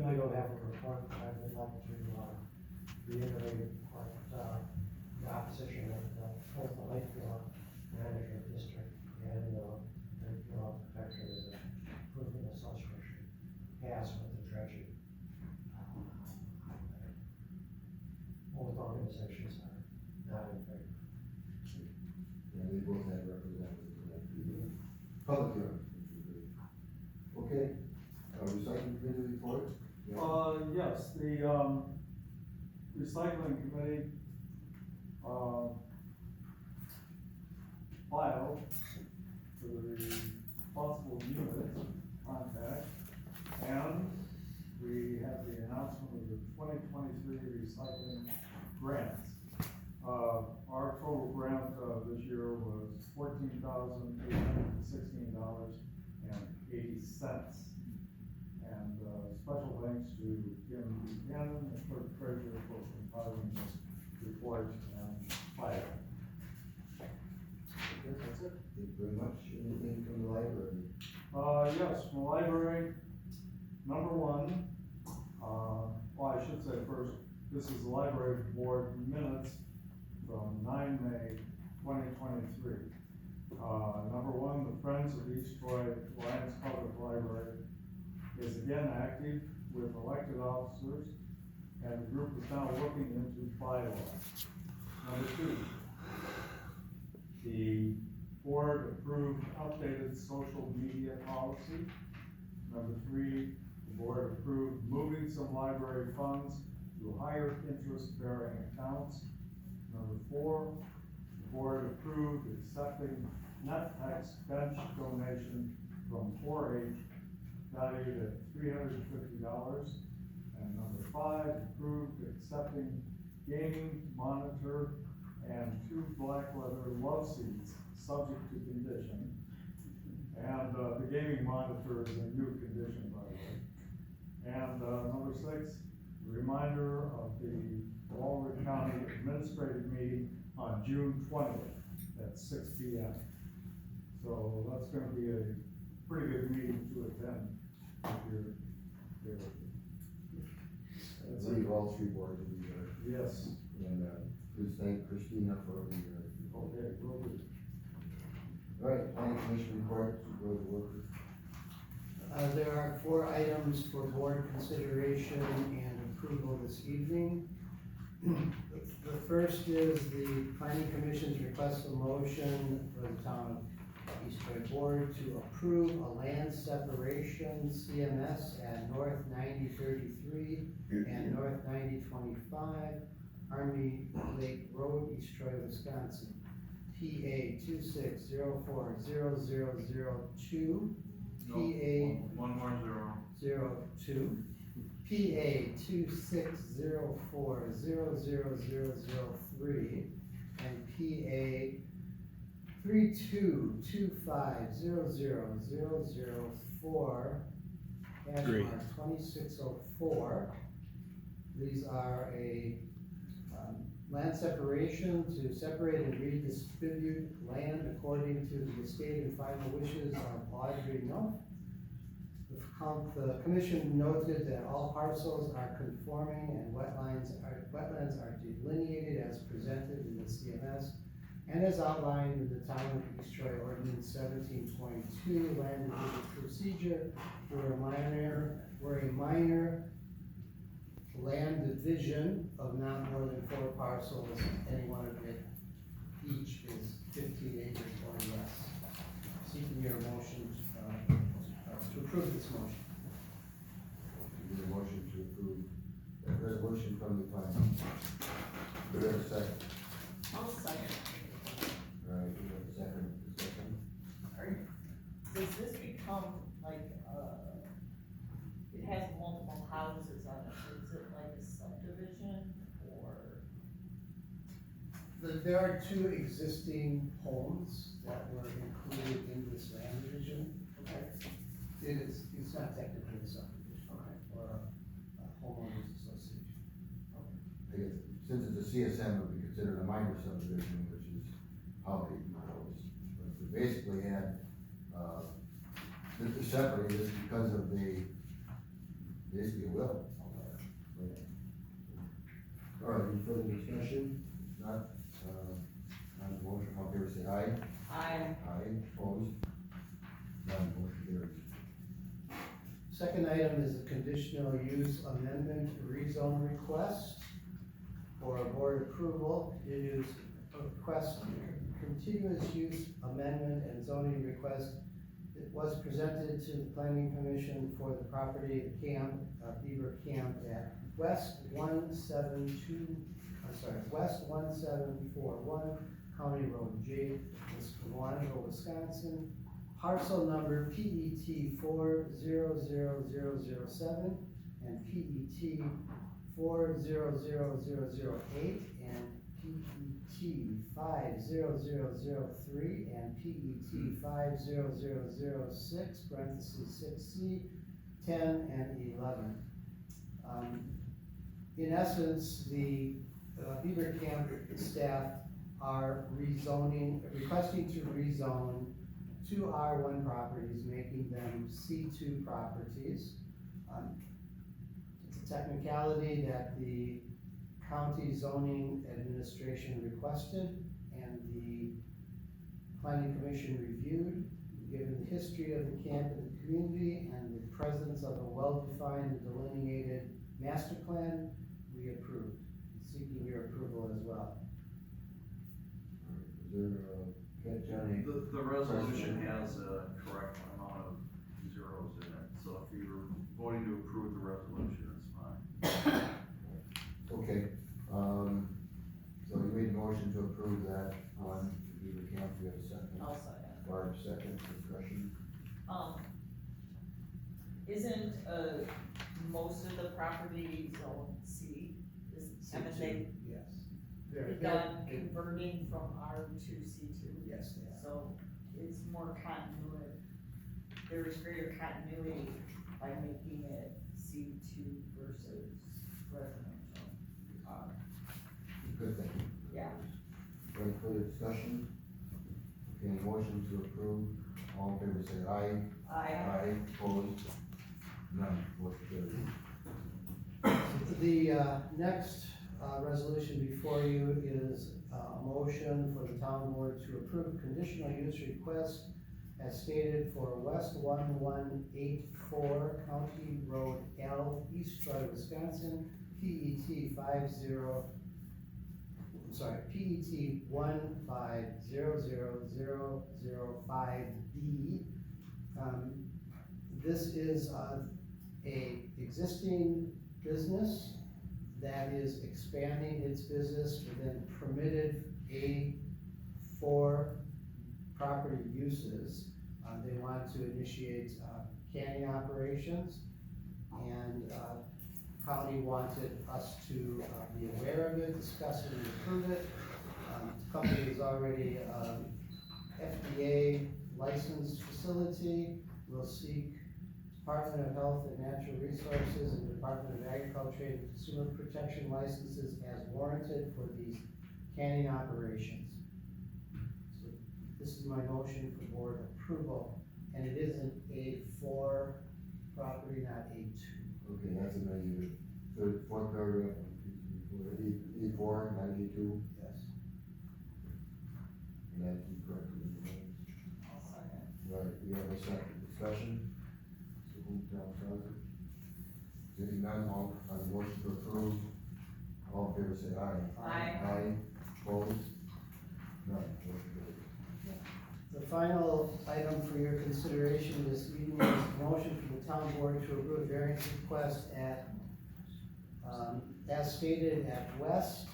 really don't have a report, but I would like to reiterate what the opposition of both the Lakeville Management District and the Lakeville Veterans Improvement Association has with the dredging. Both organizations are not in favor. Yeah, they both had representatives in that previous public hearing, which was great. Okay, recycling committee report? Yeah. Yes, the, recycling committee, filed for the responsible unit contact, and we have the announcement of the 2023 recycling grants. Our total grant, this year was $14,816.80. And, special thanks to Kim Buchanan, the clerk treasurer, for compiling this report and filing. Okay, that's it. Thank you very much. Anything from the library? Yes, from the library, number one, well, I should say first, this is the library board minutes from 9 May 2023. Number one, the Friends of East Troy Lions Public Library is again active with elected officers, and the group is now looking into bylaws. Number two, the board approved updated social media policy. Number three, the board approved moving some library funds to higher interest-bearing accounts. Number four, the board approved accepting net tax bench donation from 4-H valued at $350. And number five, approved accepting gaming monitor and 2 black leather love seats, subject to condition. And, the gaming monitor is in new condition, by the way. And, number six, a reminder of the Walworth County Administrative meeting on June 20th at 6 p.m. So that's gonna be a pretty good meeting to attend if you're there. I believe all three boards will be there. Yes, And, please thank Christina for being there. okay, will do. All right, planning commission report, supervisor Wilker. There are 4 items for board consideration and approval this evening. The first is the planning commission's request for motion for the town of East Troy board to approve a land separation CMS at North 9033 and North 9025 Army Lake Road, East Troy, Wisconsin. PA 26040002. No, PA one more zero. 02. PA 26040003 and PA 32250004 hash mark 2604. These are a land separation to separate and redistribute land according to the estate and final wishes of Audrey Nuff. The commission noted that all parcels are conforming and wetlands are delineated as presented in the CMS and as outlined in the Town of East Troy Ordinance 17.2 Land Division Procedure, where a minor land division of not more than 4 parcels, any one of it each is 15 acres or less. Seeking your motion to approve this motion. Need a motion to approve that resolution from the plan. Do we have a second? I'll second. All right, we have a second discussion. Does this become like, it has multiple houses on it, so is it like a subdivision or? There are 2 existing homes that were included in this land division. Okay. It's not technically a subdivision, or a homeowners association. I guess, since it's a CSM, it would be considered a minor subdivision, which is how they propose. But we basically had, this is separated just because of the basically a will. All right, any further discussion? Not, on the motion, all in favor say aye. I, Aye, opposed? None, motion carries. Second item is a conditional use amendment rezone request for board approval. It is a request, continuous use amendment and zoning request. It was presented to the planning commission for the property camp, Beaver Camp at West 1741, County Road J, Escondido, Wisconsin. Parcel number PET 400007 and PET 400008 and PET 50003 and PET 50006, parentheses 6C, 10 and 11. In essence, the Beaver Camp staff are requesting to rezone two R1 properties, making them C2 properties. It's a technicality that the county zoning administration requested and the planning commission reviewed. Given the history of the camp and the community and the presence of a well-defined and delineated master plan, we approved, seeking your approval as well. Is there, Johnny? The resolution has a correct amount of zeros in it, so if you're voting to approve the resolution, it's fine. Okay, so you made a motion to approve that on Beaver Camp, we have a second. I'll second. Barb, second, discussion. Isn't, most of the property zone C, haven't they Yes. done converting from R to C2? Yes, they are. So it's more continuity, there's greater continuity by making it C2 versus residential. Good thing. Yeah. Any further discussion? Okay, motion to approve, all in favor say aye. I, Opposed? None, motion carries. The next resolution before you is a motion for the town board to approve conditional use request as stated for West 1184 County Road L, East Troy, Wisconsin, PET 1500005B. This is a existing business that is expanding its business within permitted A4 property uses. They want to initiate canning operations, and county wanted us to be aware of it, discuss it, and approve it. The company is already FDA licensed facility. Will seek Department of Health and Natural Resources and Department of Agriculture and Consumer Protection licenses as warranted for these canning operations. So this is my motion for board approval, and it is an A4 property, not A2. Okay, that's in the third, fourth paragraph, E4, not E2, Yes. and that's correct. I'll second. Right, we have a second discussion. So who's down, Sergeant? Seeing none, all, on the motion to approve, all in favor say aye. Aye. Aye, opposed? None, motion carries. The final item for your consideration this evening is a motion from the town board to approve variance request at, as stated at West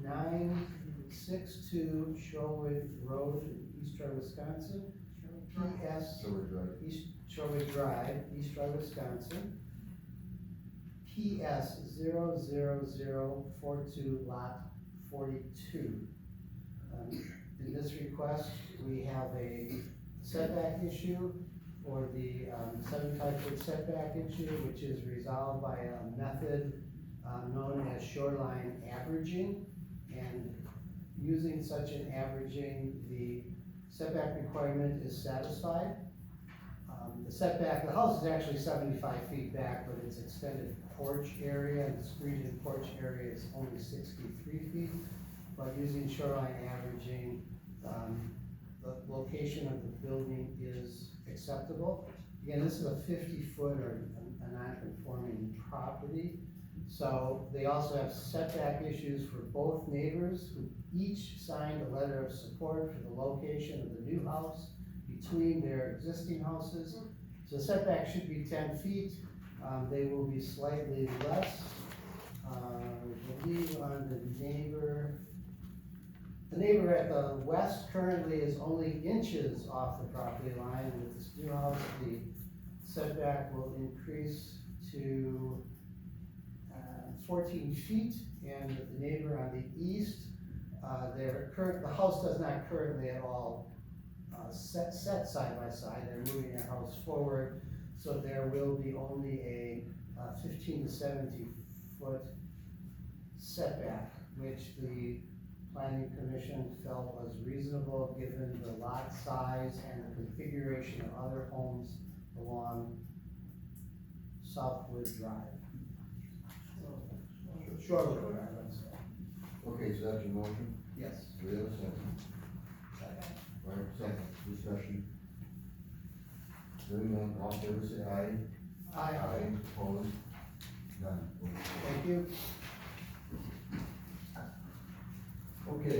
962 Shorewood Road, East Troy, Wisconsin. PS, So we're right. East Shorewood Drive, East Troy, Wisconsin. PS 00042, lot 42. In this request, we have a setback issue for the 75-foot setback issue, which is resolved by a method known as shoreline averaging. And using such an averaging, the setback requirement is satisfied. The setback, the house is actually 75 feet back, but its extended porch area, the screened porch area is only 63 feet. But using shoreline averaging, the location of the building is acceptable. Again, this is a 50-foot or a non-conforming property. So they also have setback issues for both neighbors, who each signed a letter of support for the location of the new house between their existing houses. So setback should be 10 feet, they will be slightly less. I believe on the neighbor at the west currently is only inches off the property line. With this new house, the setback will increase to 14 feet, and with the neighbor on the east, the house does not currently at all set side by side. They're moving their house forward, so there will be only a 15 to 70 foot setback, which the planning commission felt was reasonable given the lot size and the configuration of other homes along Southwood Drive. Shorewood Drive, I'm sorry. Okay, so that's your motion? Yes. Do we have a second? Right, second, discussion. Hearing none, all in favor say aye. Aye. Opposed? None. Thank you. Okay,